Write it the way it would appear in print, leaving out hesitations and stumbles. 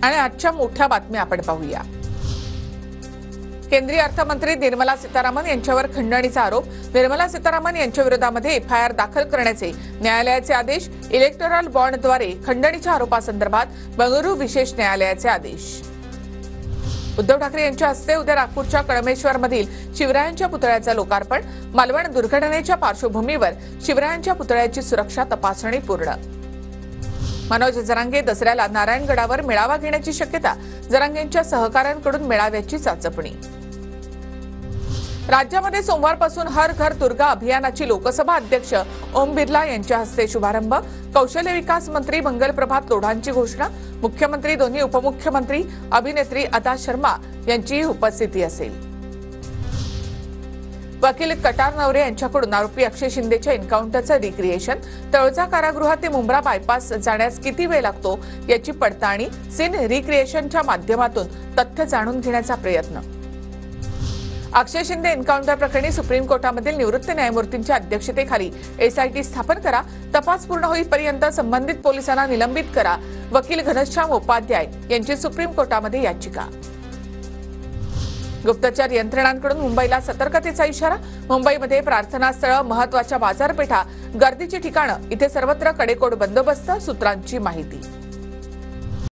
आणि आजच्या मोठ्या बातम्या आपण पाहूया। केंद्रीय अर्थमंत्री निर्मला सीतारामन यांच्यावर खंडणीचा आरोप। निर्मला सीतारामन यांच्या विरोधामध्ये एफआयआर दाखल करण्याचे न्यायालयाचे आदेश। इलेक्टोरल बॉन्डद्वारे खंडणीच्या आरोपासंदर्भात बंगळुरू विशेष न्यायालयाचे आदेश। उद्धव ठाकरे यांच्या हस्ते उद्या नागपूरच्या कळमेश्वरमधील शिवरायांच्या पुतळ्याचं लोकार्पण। मालवण दुर्घटनेच्या पार्श्वभूमीवर शिवरायांच्या पुतळ्याची सुरक्षा तपासणी पूर्ण। मनोज जरांगे दसऱ्याला नारायणगडावर मेळावा घेण्याची शक्यता। जरांगेंच्या सहकाऱ्यांकडून मेळाव्याची चाचपणी। राज्यामध्ये सोमवारपासून हर घर दुर्गा अभियानाची लोकसभा अध्यक्ष ओम बिर्ला यांच्या हस्ते शुभारंभ। कौशल्य विकास मंत्री मंगल प्रभात लोढांची घोषणा। मुख्यमंत्री, दोन्ही उपमुख्यमंत्री, अभिनेत्री अदा शर्मा यांची उपस्थिती असेल। वकील कटार नवरे यांच्याकडून आरोपी अक्षय शिंदेच्या एन्काउंटरचं रिक्रिएशन। तळोजा कारागृहात ते मुंब्रा बायपास जाण्यास किती वेळ लागतो याची पडताळणी। सीन रिक्रिएशनच्या माध्यमातून तथ्य जाणून घेण्याचा प्रयत्न। अक्षय शिंदे एन्काउंटर प्रकरणी सुप्रीम कोर्टामधील निवृत्त न्यायमूर्तींच्या अध्यक्षतेखाली एसआयटी स्थापन करा। तपास पूर्ण होईपर्यंत संबंधित पोलिसांना निलंबित करा। वकील घनश्याम उपाध्याय यांची सुप्रीम कोर्टामध्ये याचिका। गुप्तचर यंत्रणांकडून मुंबईला सतर्कतेचा इशारा। मुंबईमध्ये प्रार्थनास्थळं, महत्त्वाच्या बाजारपेठा, गर्दीची ठिकाणं इथे सर्वत्र कडेकोट बंदोबस्त। सूत्रांची माहिती।